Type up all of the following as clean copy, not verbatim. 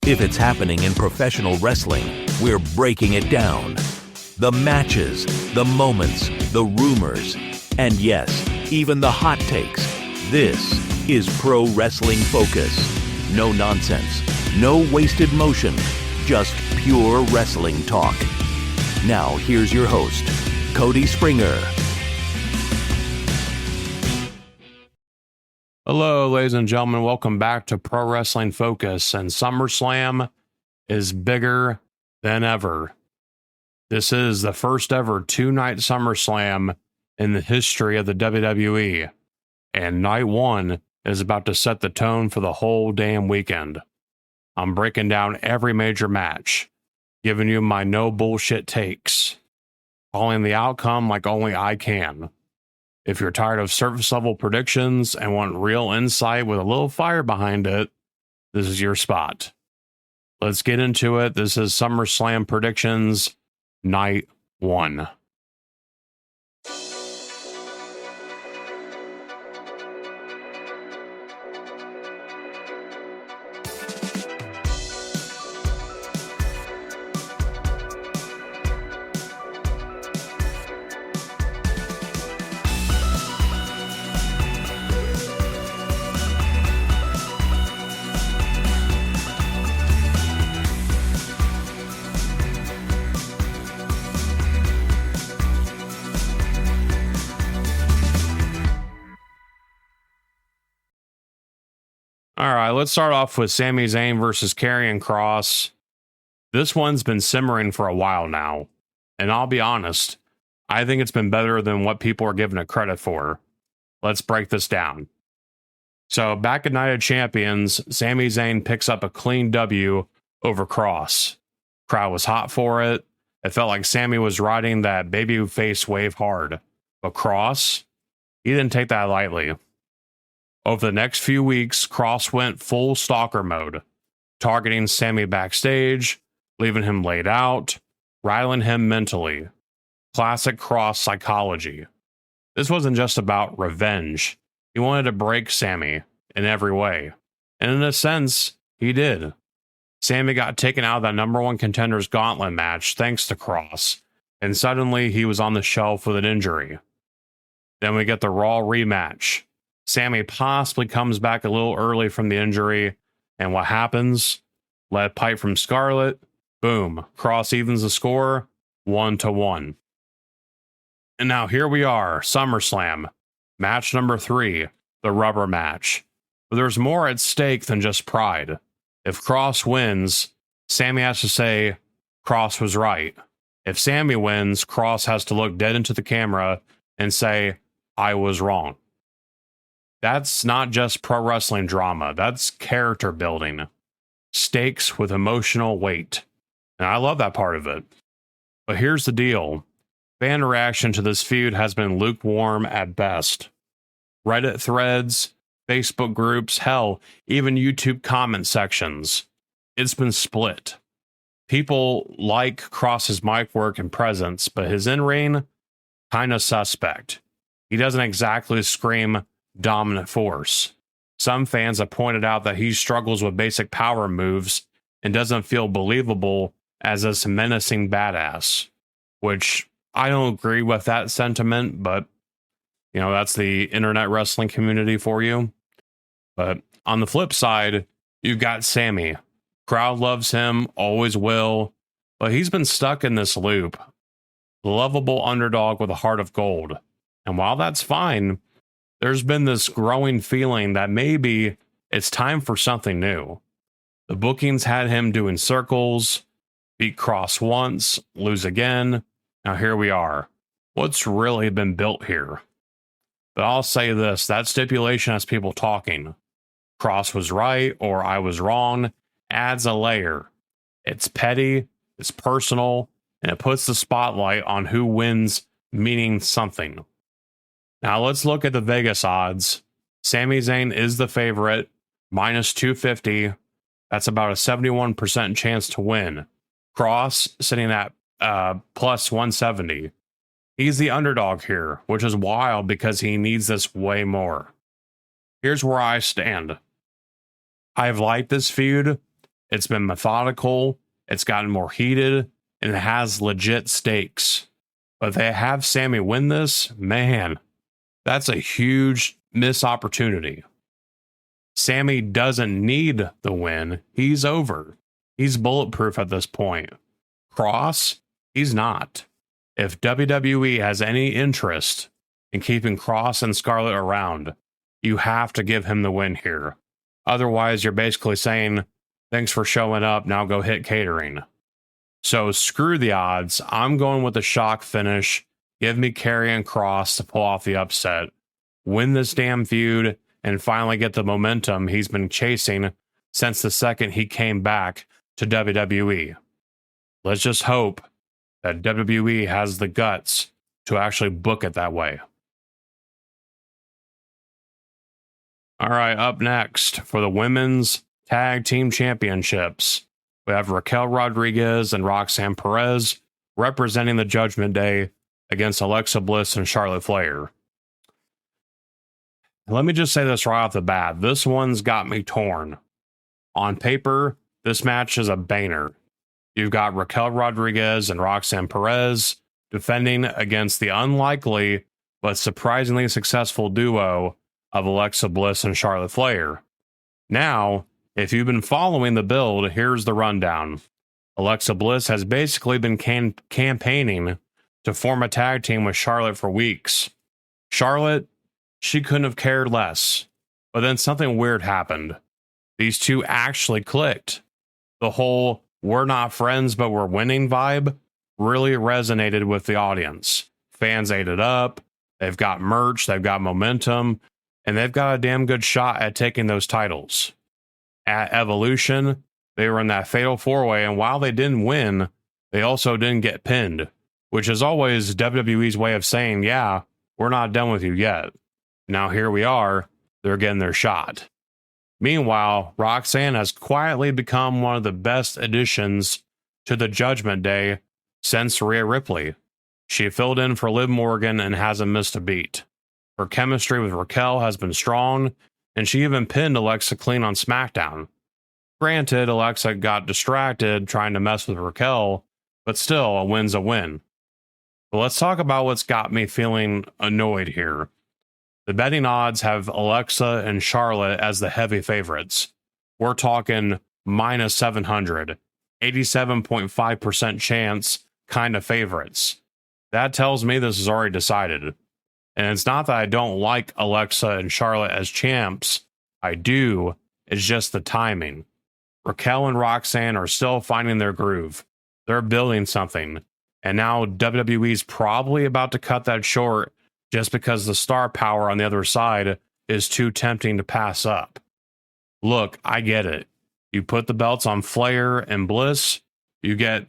If it's happening in professional wrestling, we're breaking it down. The matches, the moments, the rumors, and yes, even the hot takes. This is Pro Wrestling Focus. No nonsense, no wasted motion, just pure wrestling talk. Now here's your host, Cody Springer. Hello, ladies and gentlemen. Welcome back to Pro Wrestling Focus, and SummerSlam is bigger than ever. This is the first ever two-night SummerSlam in the history of the WWE, and night one is about to set the tone for the whole damn weekend. I'm breaking down every major match, giving you my no bullshit takes, calling the outcome like only I can. If you're tired of surface level predictions and want real insight with a little fire behind it, this is your spot. Let's get into it. This is SummerSlam predictions, night one. All right, let's start off with Sami Zayn versus Karrion Kross. This one's been simmering for a while now, and I'll be honest, I think it's been better than what people are giving it credit for. Let's break this down. So, back at Night of Champions, Sami Zayn picks up a clean W over Kross. Crowd was hot for it. It felt like Sami was riding that babyface wave hard. But Kross, he didn't take that lightly. Over the next few weeks, Kross went full stalker mode, targeting Sami backstage, leaving him laid out, rattling him mentally. Classic Kross psychology. This wasn't just about revenge. He wanted to break Sami in every way. And in a sense, he did. Sami got taken out of that number one contender's gauntlet match thanks to Kross, and suddenly he was on the shelf with an injury. Then we get the Raw rematch. Sami possibly comes back a little early from the injury, and what happens? Lead pipe from Scarlett. Boom. Kross evens the score 1-1. And now here we are, SummerSlam. Match number 3, the rubber match. But there's more at stake than just pride. If Kross wins, Sami has to say, Kross was right. If Sami wins, Kross has to look dead into the camera and say, I was wrong. That's not just pro wrestling drama. That's character building. Stakes with emotional weight. And I love that part of it. But here's the deal. Fan reaction to this feud has been lukewarm at best. Reddit threads, Facebook groups, hell, even YouTube comment sections. It's been split. People like Kross's mic work and presence, but his in-ring, kinda suspect. He doesn't exactly scream dominant force. Some fans have pointed out that he struggles with basic power moves and doesn't feel believable as this menacing badass, which I don't agree with that sentiment, but you know, that's the internet wrestling community for you. But on the flip side, you've got Sami. Crowd loves him, always will, but he's been stuck in this loop. The lovable underdog with a heart of gold. And while that's fine, there's been this growing feeling that maybe it's time for something new. The bookings had him doing circles, beat Kross once, lose again. Now here we are. What's really been built here? But I'll say this, that stipulation has people talking. Kross was right or I was wrong adds a layer. It's petty, it's personal, and it puts the spotlight on who wins, meaning something. Now let's look at the Vegas odds. Sami Zayn is the favorite, minus 250. That's about a 71% chance to win. Kross sitting at plus 170. He's the underdog here, which is wild because he needs this way more. Here's where I stand. I've liked this feud, It's been methodical, it's gotten more heated, and it has legit stakes. But if they have Sammy win this, man, that's a huge missed opportunity. Sammy doesn't need the win. He's over. He's bulletproof at this point. Cross, he's not. If WWE has any interest in keeping Cross and Scarlett around, you have to give him the win here. Otherwise, you're basically saying, thanks for showing up, now go hit catering. So screw the odds. I'm going with the shock finish. Give me Karrion Kross to pull off the upset. Win this damn feud and finally get the momentum he's been chasing since the second he came back to WWE. Let's just hope that WWE has the guts to actually book it that way. All right, up next for the Women's Tag Team Championships, we have Raquel Rodriguez and Roxanne Perez representing the Judgment Day against Alexa Bliss and Charlotte Flair. Let me just say this right off the bat. This one's got me torn. On paper, this match is a banger. You've got Raquel Rodriguez and Roxanne Perez defending against the unlikely but surprisingly successful duo of Alexa Bliss and Charlotte Flair. Now, if you've been following the build, here's the rundown. Alexa Bliss has basically been campaigning to form a tag team with Charlotte for weeks. Charlotte, she couldn't have cared less. But then something weird happened. These two actually clicked. The whole "we're not friends but we're winning" vibe really resonated with the audience. Fans ate it up. They've got merch, they've got momentum, and they've got a damn good shot at taking those titles. At Evolution, they were in that fatal four-way, and while they didn't win, they also didn't get pinned, which is always WWE's way of saying, yeah, we're not done with you yet. Now here we are, they're getting their shot. Meanwhile, Roxanne has quietly become one of the best additions to the Judgment Day since Rhea Ripley. She filled in for Liv Morgan and hasn't missed a beat. Her chemistry with Raquel has been strong, and she even pinned Alexa clean on SmackDown. Granted, Alexa got distracted trying to mess with Raquel, but still, a win's a win. But let's talk about what's got me feeling annoyed here. The betting odds have Alexa and Charlotte as the heavy favorites. We're talking minus 700, 87.5% chance kind of favorites. That tells me this is already decided. And it's not that I don't like Alexa and Charlotte as champs. I do. It's just the timing. Raquel and Roxanne are still finding their groove. They're building something. And now WWE's probably about to cut that short just because the star power on the other side is too tempting to pass up. Look, I get it. You put the belts on Flair and Bliss, you get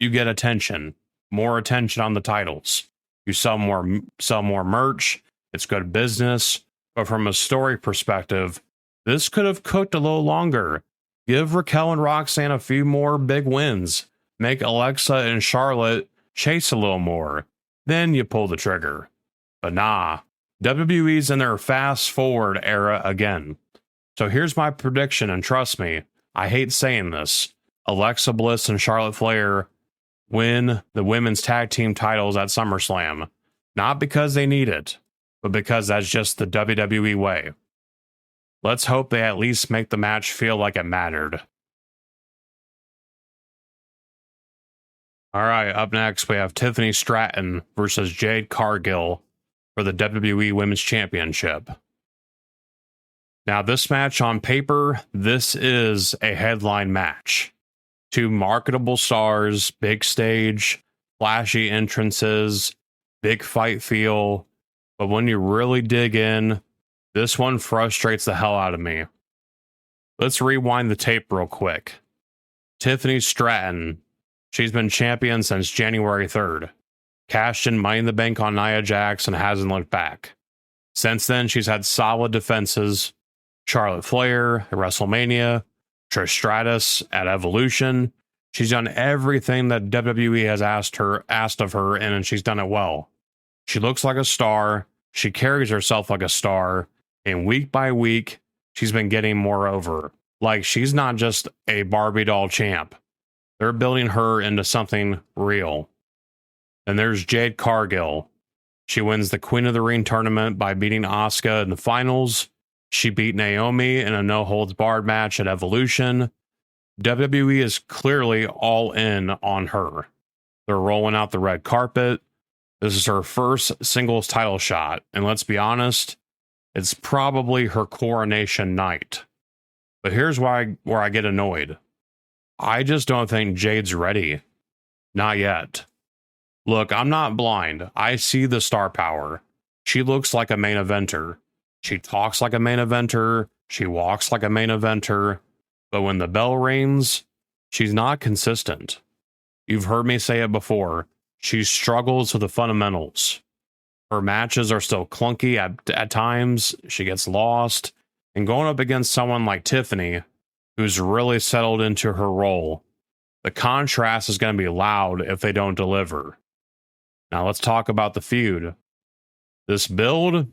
attention. More attention on the titles. You sell more merch. It's good business. But from a story perspective, this could have cooked a little longer. Give Raquel and Roxanne a few more big wins. Make Alexa and Charlotte chase a little more. Then you pull the trigger. But nah, WWE's in their fast forward era again. So here's my prediction, and trust me, I hate saying this. Alexa Bliss and Charlotte Flair win the women's tag team titles at SummerSlam. Not because they need it, but because that's just the WWE way. Let's hope they at least make the match feel like it mattered. All right, up next we have Tiffany Stratton versus Jade Cargill for the WWE Women's Championship. Now, this match on paper, this is a headline match. Two marketable stars, big stage, flashy entrances, big fight feel. But when you really dig in, this one frustrates the hell out of me. Let's rewind the tape real quick. Tiffany Stratton, she's been champion since January 3rd. Cashed in Money in the Bank on Nia Jax and hasn't looked back. Since then, she's had solid defenses. Charlotte Flair at WrestleMania, Trish Stratus at Evolution. She's done everything that WWE has asked of her, and she's done it well. She looks like a star. She carries herself like a star. And week by week, she's been getting more over. Like, she's not just a Barbie doll champ. They're building her into something real. And there's Jade Cargill. She wins the Queen of the Ring tournament by beating Asuka in the finals. She beat Naomi in a no-holds-barred match at Evolution. WWE is clearly all in on her. They're rolling out the red carpet. This is her first singles title shot. And let's be honest, it's probably her coronation night. But here's where I get annoyed. I just don't think Jade's ready. Not yet. Look, I'm not blind. I see the star power. She looks like a main eventer. She talks like a main eventer. She walks like a main eventer. But when the bell rings, she's not consistent. You've heard me say it before. She struggles with the fundamentals. Her matches are still clunky at times. She gets lost. And going up against someone like Tiffany, who's really settled into her role, the contrast is going to be loud if they don't deliver. Now let's talk about the feud. This build,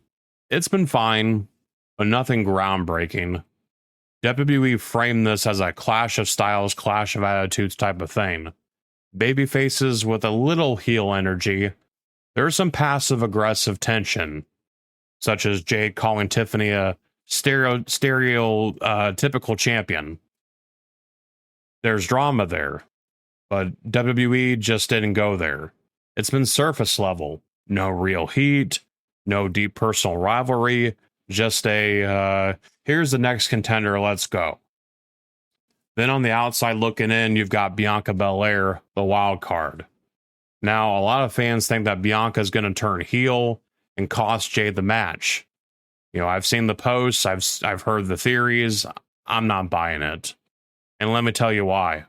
it's been fine, but nothing groundbreaking. WWE framed this as a clash of styles, clash of attitudes type of thing. Baby faces with a little heel energy. There's some passive-aggressive tension, such as Jade calling Tiffany a stereotypical champion. There's drama there, but WWE just didn't go there. It's been surface level. No real heat, no deep personal rivalry, just here's the next contender, let's go. Then on the outside looking in, you've got Bianca Belair, the wild card. Now, a lot of fans think that Bianca is going to turn heel and cost Jade the match. You know, I've seen the posts, I've heard the theories. I'm not buying it. And let me tell you why.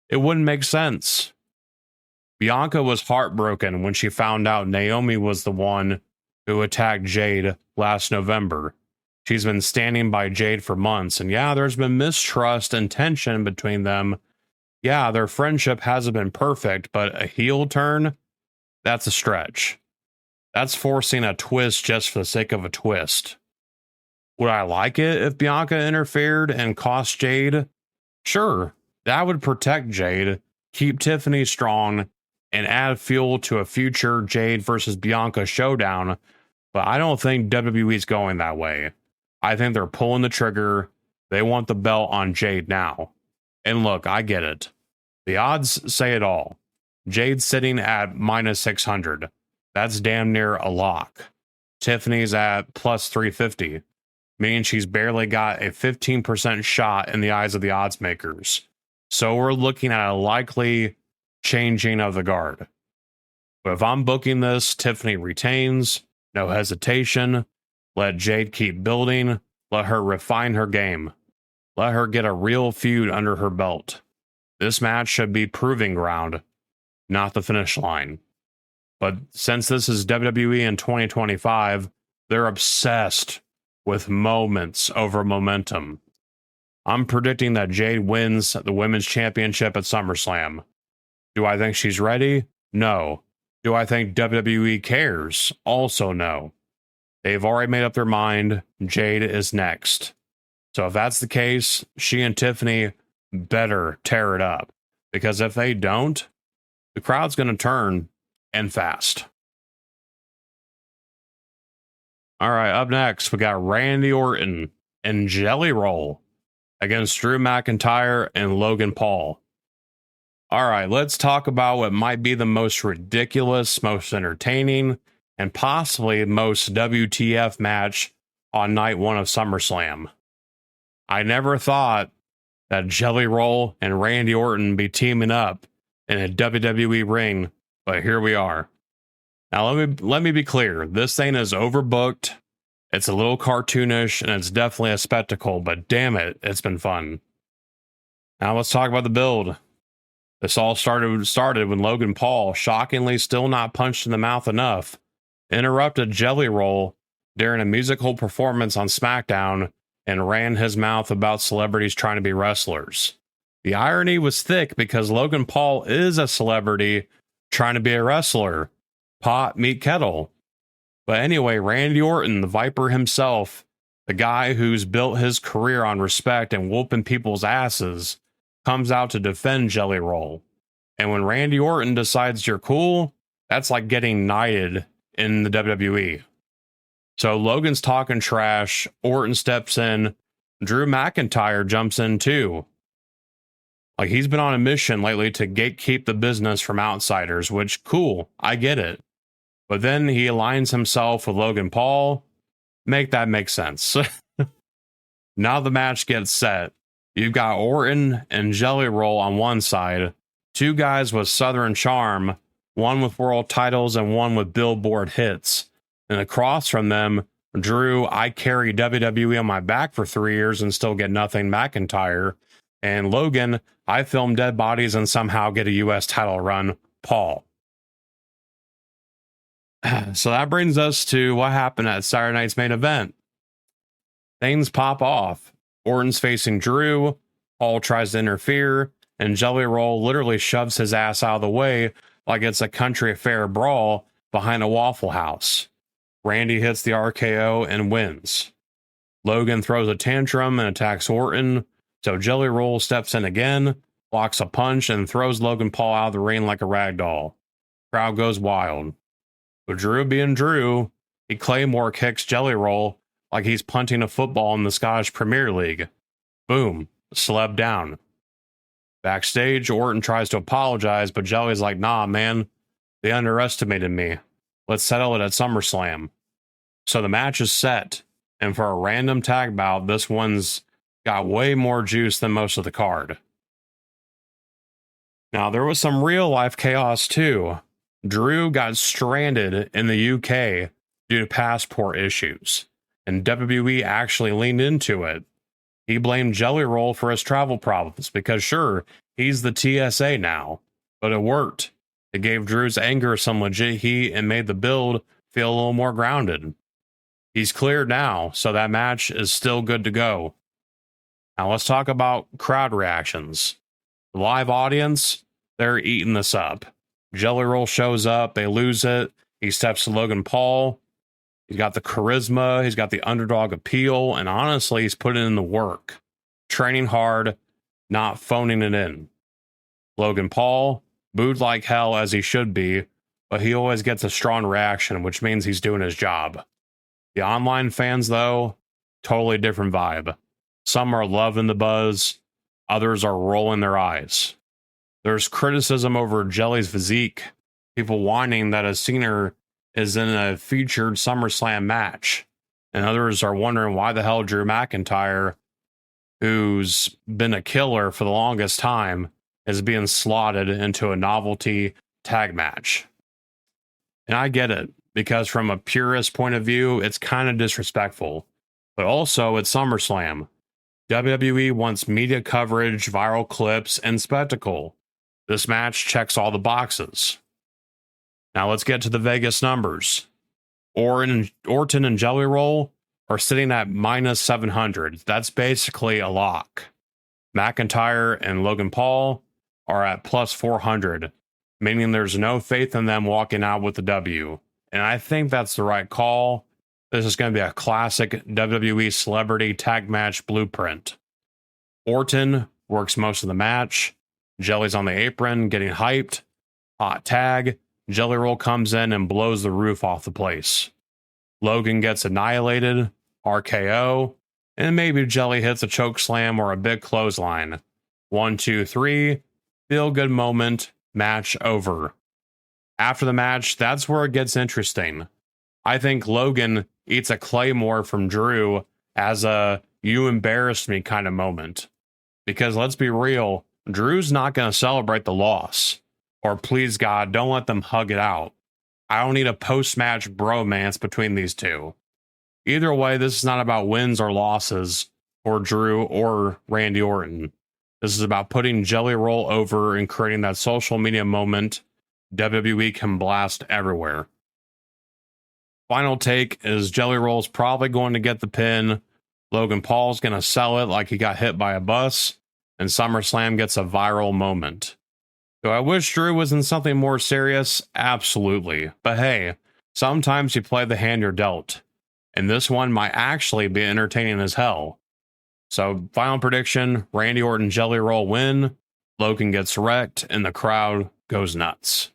It wouldn't make sense. Bianca was heartbroken when she found out Naomi was the one who attacked Jade last November. She's been standing by Jade for months, and yeah, there's been mistrust and tension between them. Yeah, their friendship hasn't been perfect, but a heel turn? That's a stretch. That's forcing a twist just for the sake of a twist. Would I like it if Bianca interfered and cost Jade? Sure, that would protect Jade, keep Tiffany strong, and add fuel to a future Jade versus Bianca showdown, but I don't think WWE's going that way. I think they're pulling the trigger. They want the belt on Jade now. And look, I get it. The odds say it all. Jade's sitting at minus 600. That's damn near a lock. Tiffany's at plus 350, meaning she's barely got a 15% shot in the eyes of the odds makers. So we're looking at a likely changing of the guard. But if I'm booking this, Tiffany retains, no hesitation. Let Jade keep building. Let her refine her game. Let her get a real feud under her belt. This match should be proving ground, not the finish line. But since this is WWE in 2025, they're obsessed with moments over momentum. I'm predicting that Jade wins the Women's Championship at SummerSlam. Do I think she's ready? No. Do I think WWE cares? Also no. They've already made up their mind. Jade is next. So if that's the case, she and Tiffany better tear it up. Because if they don't, the crowd's going to turn, and fast. All right, up next, we got Randy Orton and Jelly Roll against Drew McIntyre and Logan Paul. All right, let's talk about what might be the most ridiculous, most entertaining, and possibly most WTF match on night one of SummerSlam. I never thought that Jelly Roll and Randy Orton be teaming up in a WWE ring, but here we are. Now let me be clear. This thing is overbooked. It's a little cartoonish, and it's definitely a spectacle, but damn it, it's been fun. Now let's talk about the build. This all started when Logan Paul, shockingly still not punched in the mouth enough, interrupted Jelly Roll during a musical performance on SmackDown and ran his mouth about celebrities trying to be wrestlers. The irony was thick because Logan Paul is a celebrity trying to be a wrestler. Pot meet kettle. But anyway, Randy Orton, the Viper himself, The guy who's built his career on respect and whooping people's asses comes out to defend Jelly Roll. And when Randy Orton decides you're cool, that's like getting knighted in the WWE. So Logan's talking trash, Orton steps in, Drew McIntyre jumps in too. Like, he's been on a mission lately to gatekeep the business from outsiders, which, cool, I get it. But then he aligns himself with Logan Paul. Make that make sense. Now the match gets set. You've got Orton and Jelly Roll on one side, two guys with Southern charm, one with world titles and one with Billboard hits. And across from them, Drew, I carry WWE on my back for 3 years and still get nothing, McIntyre. And Logan, I film dead bodies and somehow get a US title run, Paul. So that brings us to what happened at Saturday night's main event. Things pop off. Orton's facing Drew, Paul tries to interfere, and Jelly Roll literally shoves his ass out of the way like it's a country fair brawl behind a Waffle House. Randy hits the RKO and wins. Logan throws a tantrum and attacks Orton, so Jelly Roll steps in again, blocks a punch, and throws Logan Paul out of the ring like a rag doll. Crowd goes wild. But Drew being Drew, he Claymore kicks Jelly Roll like he's punting a football in the Scottish Premier League. Boom, celeb down. Backstage, Orton tries to apologize, but Jelly's like, nah, man, they underestimated me. Let's settle it at SummerSlam. So the match is set, and for a random tag bout, this one's got way more juice than most of the card. Now, there was some real-life chaos, too. Drew got stranded in the UK due to passport issues, and WWE actually leaned into it. He blamed Jelly Roll for his travel problems because, sure, he's the TSA now, but it worked. It gave Drew's anger some legit heat and made the build feel a little more grounded. He's cleared now, so that match is still good to go. Now let's talk about crowd reactions. The live audience, they're eating this up. Jelly Roll shows up, they lose it. He steps to Logan Paul. He's got the charisma, he's got the underdog appeal, and honestly, he's putting in the work. Training hard, not phoning it in. Logan Paul, booed like hell as he should be, but he always gets a strong reaction, which means he's doing his job. The online fans, though, totally different vibe. Some are loving the buzz, others are rolling their eyes. There's criticism over Jelly's physique, people whining that a Cena is in a featured SummerSlam match, and others are wondering why the hell Drew McIntyre, who's been a killer for the longest time, is being slotted into a novelty tag match. And I get it, because from a purist point of view, it's kind of disrespectful. But also, it's SummerSlam. WWE wants media coverage, viral clips, and spectacle. This match checks all the boxes. Now let's get to the Vegas numbers. Orton and Jelly Roll are sitting at minus 700. That's basically a lock. McIntyre and Logan Paul are at plus 400, meaning there's no faith in them walking out with the W. And I think that's the right call. This is going to be a classic WWE celebrity tag match blueprint. Orton works most of the match. Jelly's on the apron, getting hyped. Hot tag. Jelly Roll comes in and blows the roof off the place. Logan gets annihilated. RKO. And maybe Jelly hits a choke slam or a big clothesline. 1, 2, 3. Feel good moment. Match over. After the match, that's where it gets interesting. I think Logan eats a Claymore from Drew as a you embarrassed me kind of moment. Because let's be real, Drew's not going to celebrate the loss. Or please God, don't let them hug it out. I don't need a post-match bromance between these two. Either way, this is not about wins or losses for Drew or Randy Orton. This is about putting Jelly Roll over and creating that social media moment WWE can blast everywhere. Final take is Jelly Roll's probably going to get the pin. Logan Paul's going to sell it like he got hit by a bus. And SummerSlam gets a viral moment. Do I wish Drew was in something more serious? Absolutely. But hey, sometimes you play the hand you're dealt. And this one might actually be entertaining as hell. So, final prediction, Randy Orton Jelly Roll win, Logan gets wrecked, and the crowd goes nuts.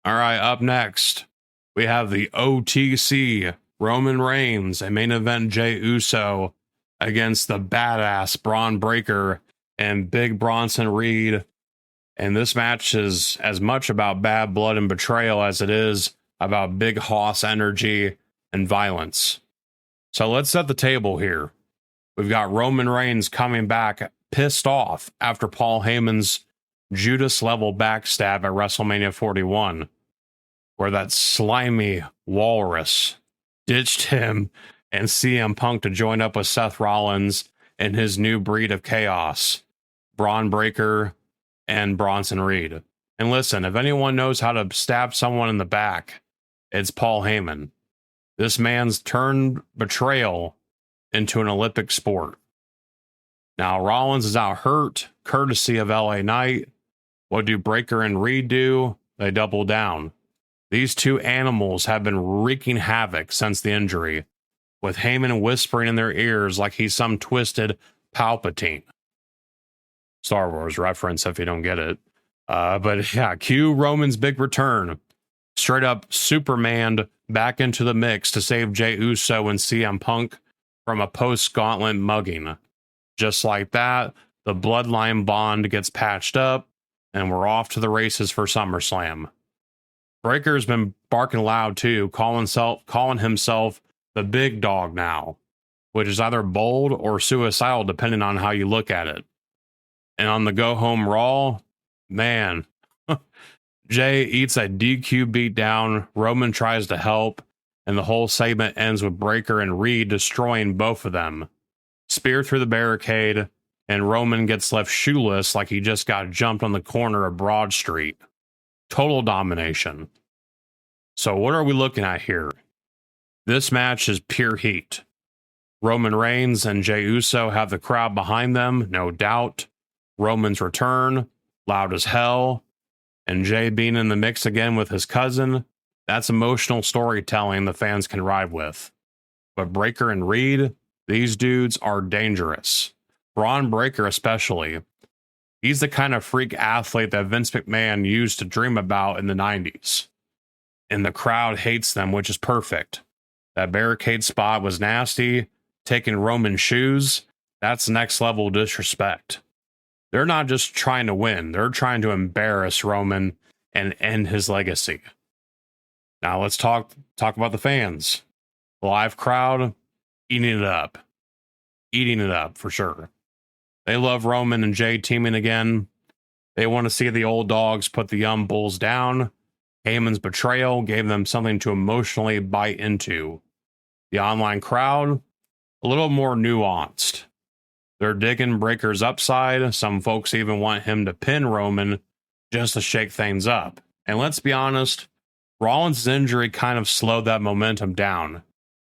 All right, up next, we have the OTC, Roman Reigns, and main event Jey Uso against the badass Braun Breaker and Big Bronson Reed. And this match is as much about bad blood and betrayal as it is about big hoss energy and violence. So let's set the table here. We've got Roman Reigns coming back pissed off after Paul Heyman's Judas-level backstab at WrestleMania 41, where that slimy walrus ditched him and CM Punk to join up with Seth Rollins and his new breed of chaos, Braun Breaker and Bronson Reed. And listen, if anyone knows how to stab someone in the back, it's Paul Heyman. This man's turned betrayal into an Olympic sport. Now, Rollins is out hurt, courtesy of LA Knight. What do Breaker and Reed do? They double down. These two animals have been wreaking havoc since the injury, with Heyman whispering in their ears like he's some twisted Palpatine. Star Wars reference if you don't get it. But yeah, cue Roman's big return. Straight up Superman back into the mix to save Jey Uso and CM Punk from a post-gauntlet mugging. Just like that, the bloodline bond gets patched up, and we're off to the races for SummerSlam. Breaker's been barking loud too, calling himself the big dog now, which is either bold or suicidal depending on how you look at it. And on the go home Raw, man, Jay eats a DQ beatdown, Roman tries to help, and the whole segment ends with Breaker and Reed destroying both of them. Spear through the barricade, and Roman gets left shoeless like he just got jumped on the corner of Broad Street. Total domination. So what are we looking at here? This match is pure heat. Roman Reigns and Jey Uso have the crowd behind them, no doubt. Roman's return, loud as hell. And Jey being in the mix again with his cousin, that's emotional storytelling the fans can ride with. But Breaker and Reed, these dudes are dangerous. Braun Breaker especially. He's the kind of freak athlete that Vince McMahon used to dream about in the 90s. And the crowd hates them, which is perfect. That barricade spot was nasty. Taking Roman's shoes, that's next level disrespect. They're not just trying to win, they're trying to embarrass Roman and end his legacy. Now let's talk about the fans. The live crowd, eating it up. Eating it up, for sure. They love Roman and Jey teaming again. They want to see the old dogs put the young bulls down. Heyman's betrayal gave them something to emotionally bite into. The online crowd, a little more nuanced. They're digging Breaker's upside. Some folks even want him to pin Roman just to shake things up. And let's be honest, Rollins' injury kind of slowed that momentum down.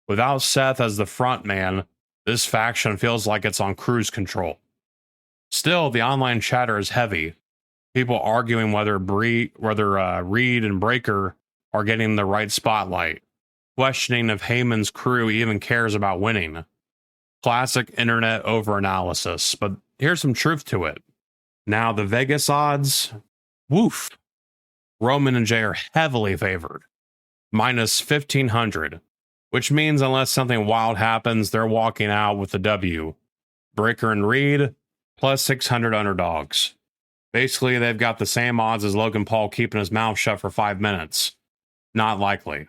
Without Seth as the front man, this faction feels like it's on cruise control. Still, the online chatter is heavy. People arguing whether Reed and Breaker are getting the right spotlight. Questioning if Heyman's crew even cares about winning. Classic internet overanalysis, but here's some truth to it. Now, the Vegas odds, woof. Roman and Jey are heavily favored. Minus 1,500, which means unless something wild happens, they're walking out with the W. Breaker and Reed, plus 600 underdogs. Basically, they've got the same odds as Logan Paul keeping his mouth shut for 5 minutes. Not likely.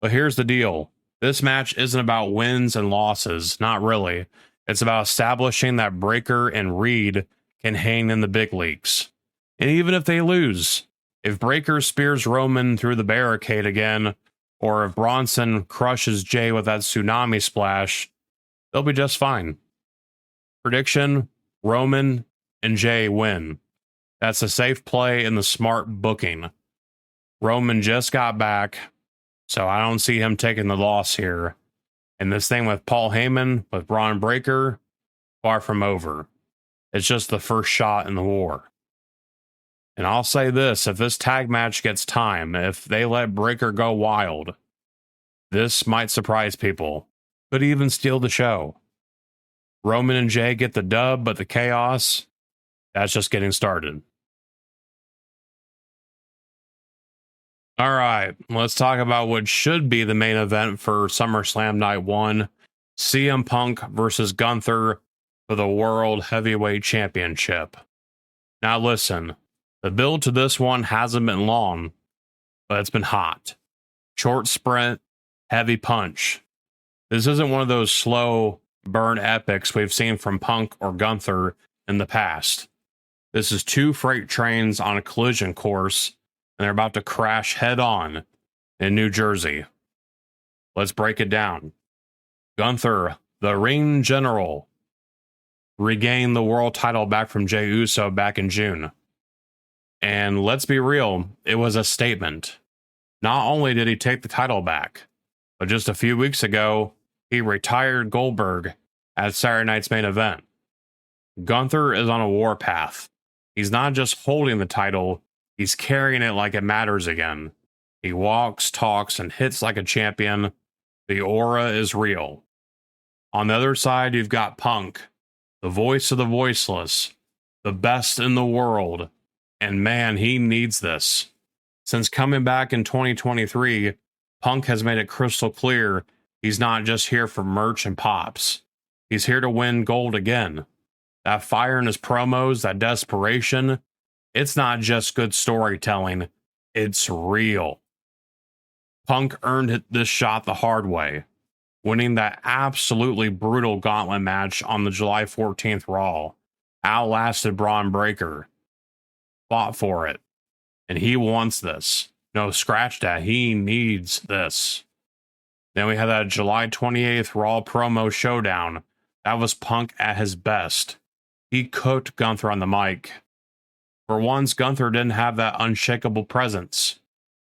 But here's the deal. This match isn't about wins and losses. Not really. It's about establishing that Breaker and Reed can hang in the big leagues. And even if they lose, if Breaker spears Roman through the barricade again, or if Bronson crushes Jey with that tsunami splash, they'll be just fine. Prediction, Roman and Jey win. That's a safe play and the smart booking. Roman just got back, so I don't see him taking the loss here. And this thing with Paul Heyman, with Braun Breaker, far from over. It's just the first shot in the war. And I'll say this, if this tag match gets time, if they let Breaker go wild, This might surprise people, could even steal the show. Roman and Jay get the dub, but the chaos, that's just getting started. All right, let's talk about what should be the main event for SummerSlam Night 1. CM Punk versus Gunther for the World Heavyweight Championship. Now listen, the build to this one hasn't been long, but it's been hot. Short sprint, heavy punch. This isn't one of those slow burn epics we've seen from Punk or Gunther in the past. This is two freight trains on a collision course, and they're about to crash head on in New Jersey. Let's break it down. Gunther, the ring general, regained the world title back from Jey Uso back in June. And let's be real, it was a statement. Not only did he take the title back, but just a few weeks ago, he retired Goldberg at Saturday night's main event. Gunther is on a warpath. He's not just holding the title, he's carrying it like it matters again. He walks, talks, and hits like a champion. The aura is real. On the other side, you've got Punk, the voice of the voiceless, the best in the world. And man, he needs this. Since coming back in 2023, Punk has made it crystal clear he's not just here for merch and pops. He's here to win gold again. That fire in his promos, that desperation, it's not just good storytelling, it's real. Punk earned this shot the hard way, winning that absolutely brutal gauntlet match on the July 14th Raw. Outlasted Braun Breaker. Fought for it. And he wants this. No, scratch that. He needs this. Then we had that July 28th Raw promo showdown. That was Punk at his best. He cooked Gunther on the mic. For once, Gunther didn't have that unshakable presence.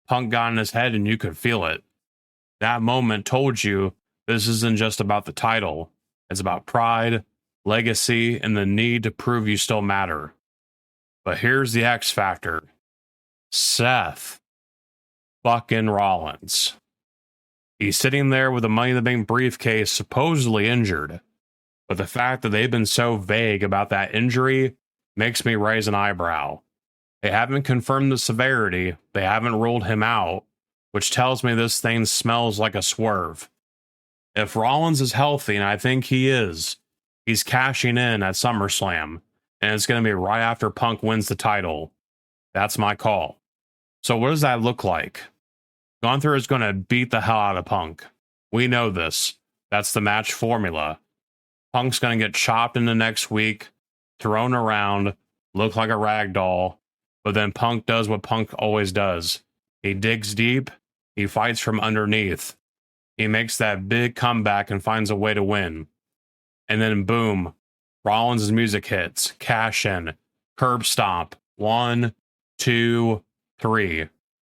Punk got in his head and you could feel it. That moment told you this isn't just about the title. It's about pride, legacy, and the need to prove you still matter. But here's the X factor. Seth fucking Rollins. He's sitting there with a Money in the Bank briefcase supposedly injured. But the fact that they've been so vague about that injury makes me raise an eyebrow. They haven't confirmed the severity, they haven't ruled him out, which tells me this thing smells like a swerve. If Rollins is healthy, and I think he is, he's cashing in at SummerSlam, and it's going to be right after Punk wins the title. That's my call. So what does that look like? Gunther is going to beat the hell out of Punk. We know this. That's the match formula. Punk's going to get chopped in the next week, thrown around, look like a rag doll, but then Punk does what Punk always does. He digs deep, he fights from underneath. He makes that big comeback and finds a way to win. And then boom, Rollins' music hits, cash in, curb stomp, 1, 2, 3.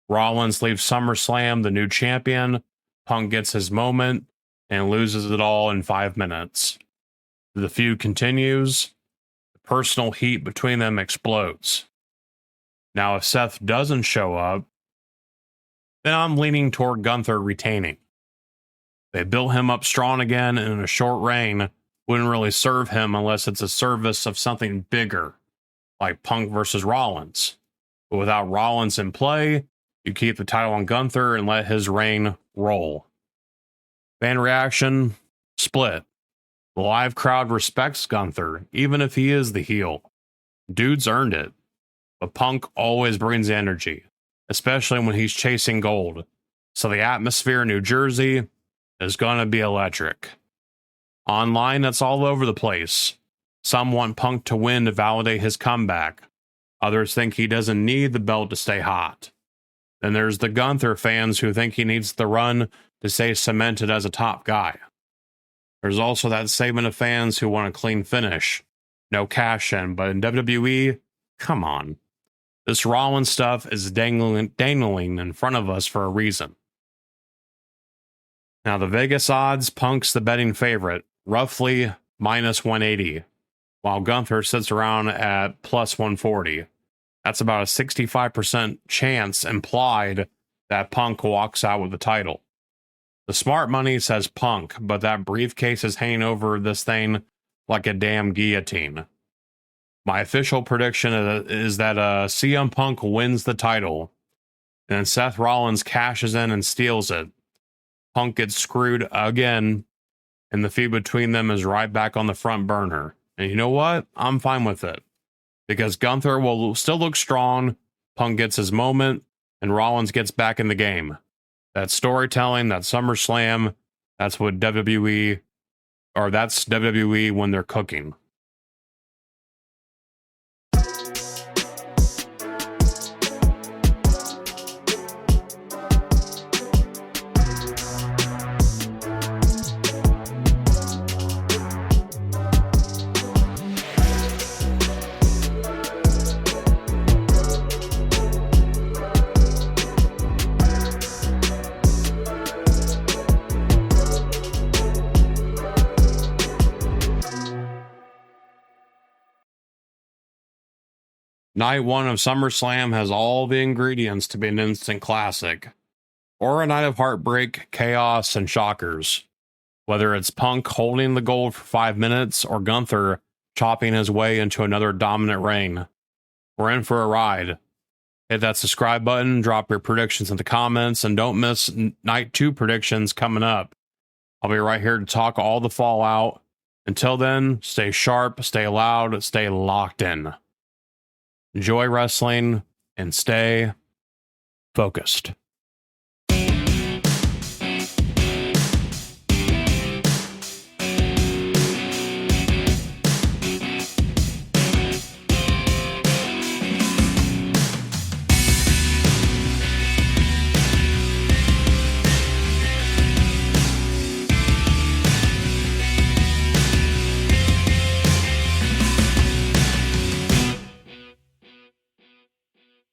Rollins leaves SummerSlam the new champion, Punk gets his moment, and loses it all in 5 minutes. The feud continues, the personal heat between them explodes. Now, if Seth doesn't show up, then I'm leaning toward Gunther retaining. They built him up strong again, and in a short reign wouldn't really serve him unless it's a service of something bigger, like Punk versus Rollins. But without Rollins in play, you keep the title on Gunther and let his reign roll. Fan reaction, split. The live crowd respects Gunther, even if he is the heel. Dude's earned it. But Punk always brings energy, especially when he's chasing gold. So the atmosphere in New Jersey is going to be electric. Online, that's all over the place. Some want Punk to win to validate his comeback. Others think he doesn't need the belt to stay hot. Then there's the Gunther fans who think he needs the run to stay cemented as a top guy. There's also that segment of fans who want a clean finish. No cash in, but in WWE, come on. This Rollins stuff is dangling in front of us for a reason. Now, the Vegas odds, Punk's the betting favorite, roughly minus 180, while Gunther sits around at plus 140. That's about a 65% chance implied that Punk walks out with the title. The smart money says Punk, but that briefcase is hanging over this thing like a damn guillotine. My official prediction is that CM Punk wins the title, and then Seth Rollins cashes in and steals it. Punk gets screwed again, and the feud between them is right back on the front burner. And you know what? I'm fine with it. Because Gunther will still look strong, Punk gets his moment, and Rollins gets back in the game. That storytelling, that SummerSlam, that's what WWE, or that's WWE when they're cooking. Night 1 of SummerSlam has all the ingredients to be an instant classic, or a night of heartbreak, chaos, and shockers. Whether it's Punk holding the gold for 5 minutes or Gunther chopping his way into another dominant reign, we're in for a ride. Hit that subscribe button, drop your predictions in the comments, and don't miss Night 2 predictions coming up. I'll be right here to talk all the fallout. Until then, stay sharp, stay loud, stay locked in. Enjoy wrestling and stay focused.